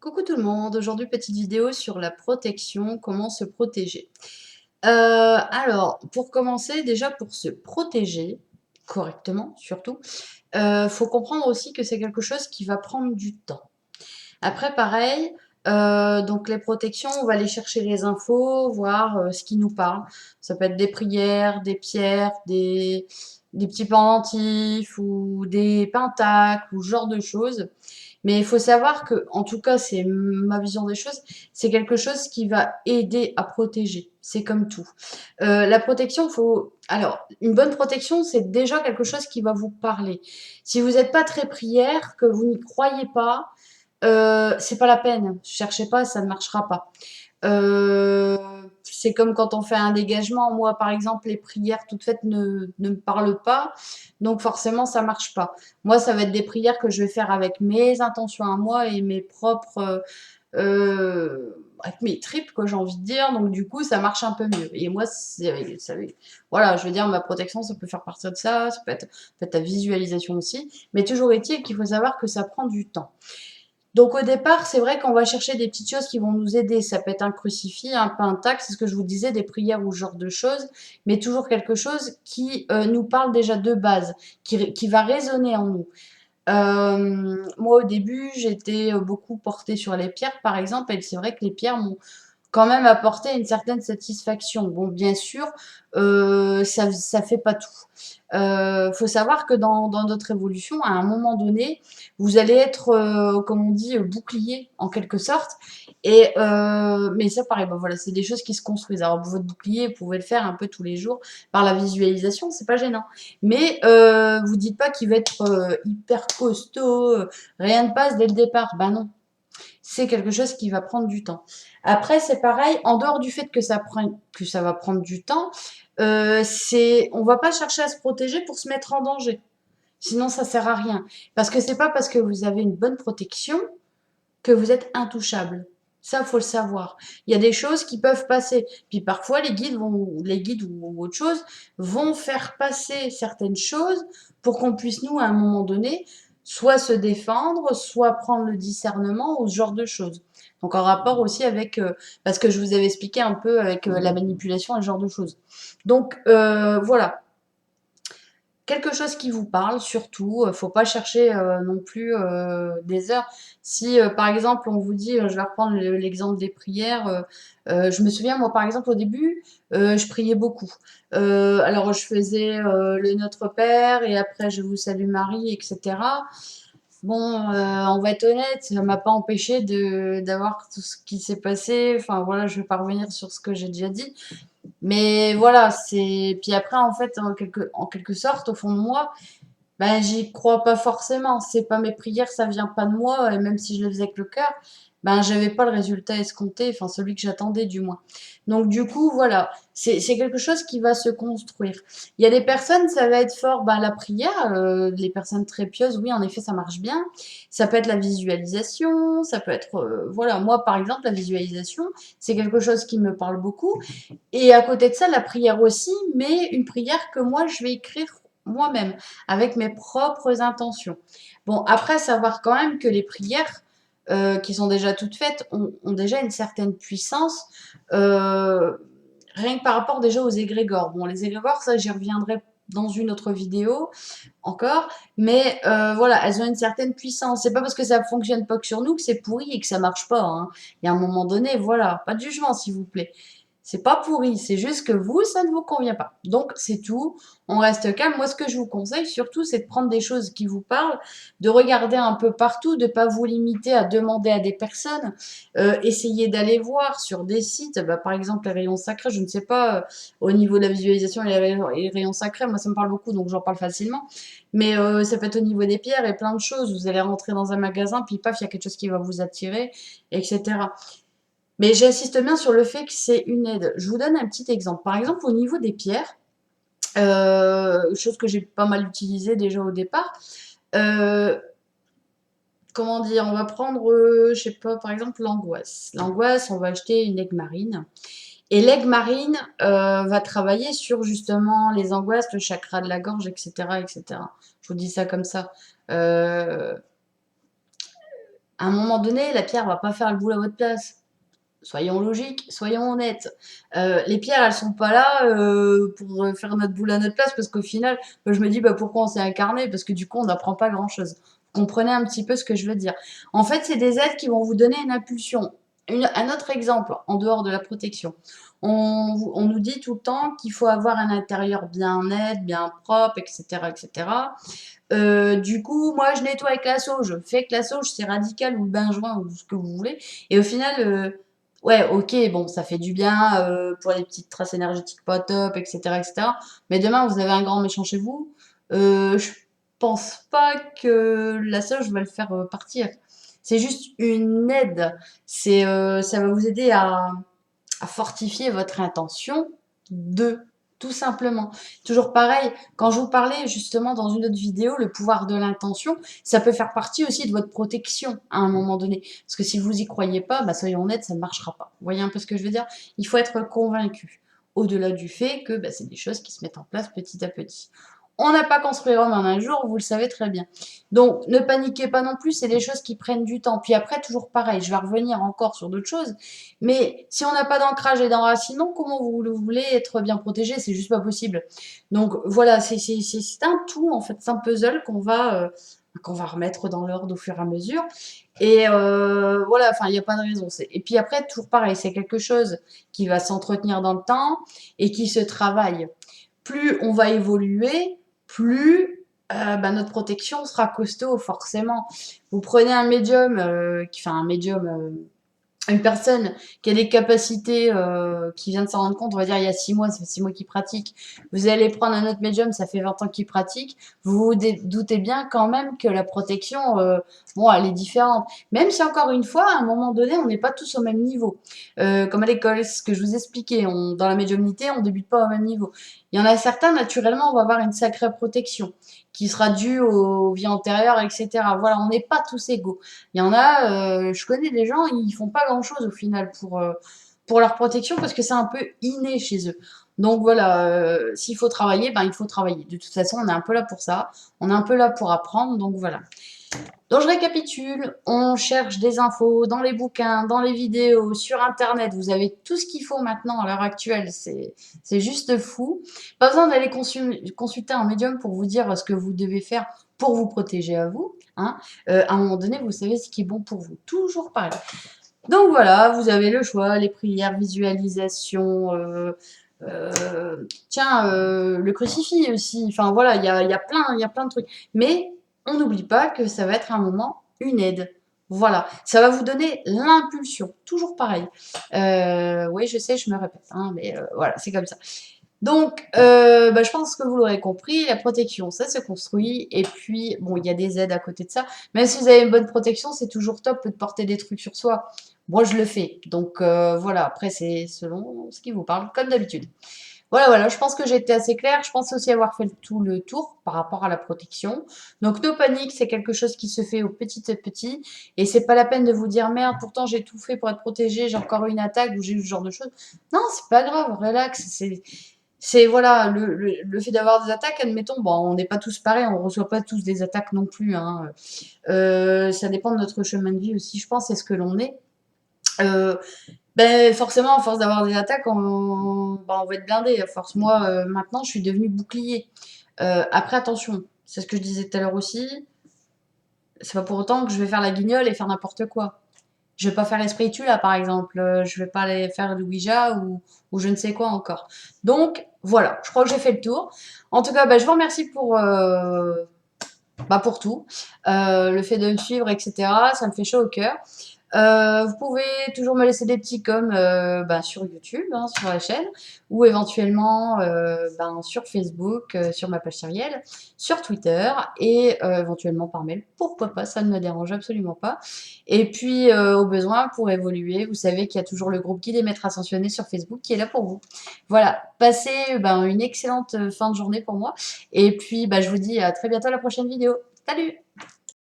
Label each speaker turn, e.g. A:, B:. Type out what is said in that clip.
A: Coucou tout le monde, aujourd'hui petite vidéo sur la protection, comment se protéger. Alors, pour commencer, déjà pour se protéger correctement surtout, faut comprendre aussi que c'est quelque chose qui va prendre du temps. Après pareil, donc les protections, on va aller chercher les infos, voir, ce qui nous parle. Ça peut être des prières, des pierres, des petits pendentifs ou des pentacles ou ce genre de choses. Mais il faut savoir que, en tout cas, c'est ma vision des choses, c'est quelque chose qui va aider à protéger. C'est comme tout. La protection, faut. Alors, une bonne protection, c'est déjà quelque chose qui va vous parler. Si vous n'êtes pas très prière, que vous n'y croyez pas, c'est pas la peine. Cherchez pas, ça ne marchera pas. C'est comme quand on fait un dégagement. Moi, par exemple, les prières toutes faites ne me parlent pas, donc forcément, ça marche pas. Moi, ça va être des prières que je vais faire avec mes intentions à moi et mes propres, avec mes tripes, quoi, j'ai envie de dire. Donc, du coup, ça marche un peu mieux. Et moi, voilà, je veux dire, ma protection, ça peut faire partie de ça peut être ta visualisation aussi. Mais toujours est-il qu'il faut savoir que ça prend du temps. Donc au départ, c'est vrai qu'on va chercher des petites choses qui vont nous aider. Ça peut être un crucifix, un pentacle, c'est ce que je vous disais, des prières ou ce genre de choses, mais toujours quelque chose qui nous parle déjà de base, qui va résonner en nous. Moi, au début, j'étais beaucoup portée sur les pierres, par exemple, et c'est vrai que les pierres m'ont quand même apporté une certaine satisfaction. Bon, bien sûr, ça fait pas tout. Faut savoir que dans notre évolution, à un moment donné, vous allez être, comme on dit, bouclier en quelque sorte. Et mais ça, pareil, ben voilà, c'est des choses qui se construisent. Alors, votre bouclier, vous pouvez le faire un peu tous les jours par la visualisation, c'est pas gênant. Mais vous dites pas qu'il va être hyper costaud, rien ne passe dès le départ. Ben non, c'est quelque chose qui va prendre du temps. Après, c'est pareil, en dehors du fait que ça va prendre du temps, on va pas chercher à se protéger pour se mettre en danger. Sinon, ça sert à rien. Parce que c'est pas parce que vous avez une bonne protection que vous êtes intouchable. Ça, faut le savoir. Il y a des choses qui peuvent passer. Puis parfois, les guides ou autre chose vont faire passer certaines choses pour qu'on puisse, nous, à un moment donné, soit se défendre, soit prendre le discernement ou ce genre de choses. Donc en rapport aussi avec, parce que je vous avais expliqué un peu avec la manipulation et ce genre de choses. Donc voilà, quelque chose qui vous parle surtout, faut pas chercher, non plus, des heures. Si, par exemple, on vous dit, je vais reprendre l'exemple des prières, je me souviens moi, par exemple, au début, je priais beaucoup. Alors je faisais, le Notre Père et après Je vous salue Marie et cetera. Bon, on va être honnête, ça m'a pas empêché de d'avoir tout ce qui s'est passé. Enfin voilà, je vais pas revenir sur ce que j'ai déjà dit. Mais voilà, c'est puis après en fait en quelque sorte au fond de moi, ben j'y crois pas forcément. C'est pas mes prières, ça vient pas de moi et même si je le faisais avec le cœur, ben j'avais pas le résultat escompté, enfin celui que j'attendais du moins. Donc du coup voilà, c'est quelque chose qui va se construire. Il y a des personnes, ça va être fort, ben la prière, les personnes très pieuses, oui en effet ça marche bien. Ça peut être la visualisation, ça peut être voilà, moi par exemple la visualisation, c'est quelque chose qui me parle beaucoup. Et à côté de ça, la prière aussi, mais une prière que moi, je vais écrire moi-même, avec mes propres intentions. Bon, après, savoir quand même que les prières, qui sont déjà toutes faites, ont déjà une certaine puissance, euh, rien que par rapport déjà aux égrégores. Bon, les égrégores, ça, j'y reviendrai dans une autre vidéo encore, mais voilà, elles ont une certaine puissance. C'est pas parce que ça fonctionne pas que sur nous que c'est pourri et que ça marche pas, hein. Il y a un moment donné, voilà, pas de jugement s'il vous plaît. C'est pas pourri, c'est juste que vous, ça ne vous convient pas. Donc, c'est tout. On reste calme. Moi, ce que je vous conseille surtout, c'est de prendre des choses qui vous parlent, de regarder un peu partout, de pas vous limiter à demander à des personnes. Essayez d'aller voir sur des sites, bah, par exemple les rayons sacrés, je ne sais pas, au niveau de la visualisation, les rayons sacrés, moi ça me parle beaucoup, donc j'en parle facilement. Mais ça peut être au niveau des pierres et plein de choses. Vous allez rentrer dans un magasin, puis paf, il y a quelque chose qui va vous attirer, etc. Mais j'insiste bien sur le fait que c'est une aide. Je vous donne un petit exemple. Par exemple, au niveau des pierres, chose que j'ai pas mal utilisée déjà au départ, euh, comment dire, on va prendre, je sais pas, par exemple, l'angoisse. L'angoisse, on va acheter une aigue marine. Et l'aigue marine va travailler sur justement les angoisses, le chakra de la gorge, etc., etc. Je vous dis ça comme ça. Euh, À un moment donné, la pierre va pas faire le boulot à votre place. Soyons logiques, soyons honnêtes. Les pierres, elles sont pas là pour faire notre boulot à notre place, parce qu'au final, je me dis, bah, pourquoi on s'est incarné? Parce que du coup, on n'apprend pas grand-chose. Vous comprenez un petit peu ce que je veux dire. En fait, c'est des aides qui vont vous donner une impulsion. Un autre exemple, en dehors de la protection. On nous dit tout le temps qu'il faut avoir un intérieur bien net, bien propre, etc., etc. Du coup, moi, je nettoie avec la sauge. Je fais que la sauge, c'est radical ou le bain-joint ou ce que vous voulez. Et au final, ouais, ok, bon, ça fait du bien pour les petites traces énergétiques pas top, etc., etc. Mais demain, vous avez un grand méchant chez vous. Je pense pas que la sauge va le faire partir. C'est juste une aide. Ça va vous aider à fortifier votre intention de, tout simplement. Toujours pareil, quand je vous parlais justement dans une autre vidéo, le pouvoir de l'intention, ça peut faire partie aussi de votre protection à un moment donné. Parce que si vous y croyez pas, bah soyons honnêtes, ça ne marchera pas. Vous voyez un peu ce que je veux dire? Il faut être convaincu. Au-delà du fait que bah, c'est des choses qui se mettent en place petit à petit. On n'a pas construit Rome en un jour, vous le savez très bien. Donc, ne paniquez pas non plus, c'est des choses qui prennent du temps. Puis après, toujours pareil, je vais revenir encore sur d'autres choses. Mais si on n'a pas d'ancrage et d'enracinement, comment vous le voulez être bien protégé? C'est juste pas possible. Donc voilà, c'est un tout, en fait, c'est un puzzle qu'on va remettre dans l'ordre au fur et à mesure. Et voilà, enfin, il n'y a pas de raison. Et puis après, toujours pareil, c'est quelque chose qui va s'entretenir dans le temps et qui se travaille. Plus on va évoluer, plus bah, notre protection sera costaud, forcément. Vous prenez un médium, un médium, une personne qui a des capacités, qui vient de s'en rendre compte, on va dire il y a 6 mois, ça fait 6 mois qu'il pratique. Vous allez prendre un autre médium, ça fait 20 ans qu'il pratique. Vous vous doutez bien quand même que la protection, bon, elle est différente. Même si encore une fois, à un moment donné, on n'est pas tous au même niveau. Comme à l'école, c'est ce que je vous expliquais, dans la médiumnité, on débute pas au même niveau. Il y en a certains, naturellement, on va avoir une sacrée protection qui sera due aux vies antérieures, etc. Voilà, on n'est pas tous égaux. Il y en a, je connais des gens, ils font pas grand-chose au final pour leur protection parce que c'est un peu inné chez eux. Donc voilà, s'il faut travailler, ben il faut travailler. De toute façon, on est un peu là pour ça. On est un peu là pour apprendre, donc voilà. Donc je récapitule, on cherche des infos dans les bouquins, dans les vidéos, sur Internet. Vous avez tout ce qu'il faut maintenant à l'heure actuelle. C'est juste fou. Pas besoin d'aller consulter un médium pour vous dire ce que vous devez faire pour vous protéger à vous. Hein. À un moment donné, vous savez ce qui est bon pour vous. Toujours pareil. Donc voilà, vous avez le choix, les prières, visualisation, le crucifix aussi. Enfin voilà, il y a plein de trucs. Mais on n'oublie pas que ça va être un moment une aide. Voilà, ça va vous donner l'impulsion. Toujours pareil. Oui, je sais, je me répète, hein, mais voilà, c'est comme ça. Donc, bah, je pense que vous l'aurez compris, la protection, ça se construit. Et puis, bon, il y a des aides à côté de ça. Même si vous avez une bonne protection, c'est toujours top de porter des trucs sur soi. Moi, je le fais. Donc, voilà, après, c'est selon ce qui vous parle, comme d'habitude. Voilà, voilà, je pense que j'ai été assez claire. Je pense aussi avoir fait tout le tour par rapport à la protection. Donc, no panique, c'est quelque chose qui se fait au petit à petit. Et c'est pas la peine de vous dire, merde, pourtant j'ai tout fait pour être protégé, j'ai encore eu une attaque ou j'ai eu ce genre de choses. Non, c'est pas grave, relax. Voilà, le fait d'avoir des attaques, admettons, bon, on n'est pas tous pareils, on reçoit pas tous des attaques non plus, hein. Ça dépend de notre chemin de vie aussi, je pense, et ce que l'on est. Euh, ben, forcément, à force d'avoir des attaques, on va être blindé. À force, moi, maintenant, je suis devenue bouclier. Après, attention, c'est ce que je disais tout à l'heure aussi. C'est pas pour autant que je vais faire la guignole et faire n'importe quoi. Je vais pas faire l'esprit tu là, par exemple. Je vais pas aller faire le Ouija ou je ne sais quoi encore. Donc, voilà, je crois que j'ai fait le tour. En tout cas, bah, je vous remercie pour tout. Le fait de me suivre, etc. Ça me fait chaud au cœur. Vous pouvez toujours me laisser des petits coms sur YouTube, hein, sur la chaîne, ou éventuellement sur Facebook, sur ma page Cyrielle, sur Twitter, et éventuellement par mail. Pourquoi pas, ça ne me dérange absolument pas. Et puis, au besoin, pour évoluer, vous savez qu'il y a toujours le groupe Guide des Maîtres Ascensionnés sur Facebook qui est là pour vous. Voilà, passez une excellente fin de journée pour moi. Et puis, je vous dis à très bientôt à la prochaine vidéo. Salut!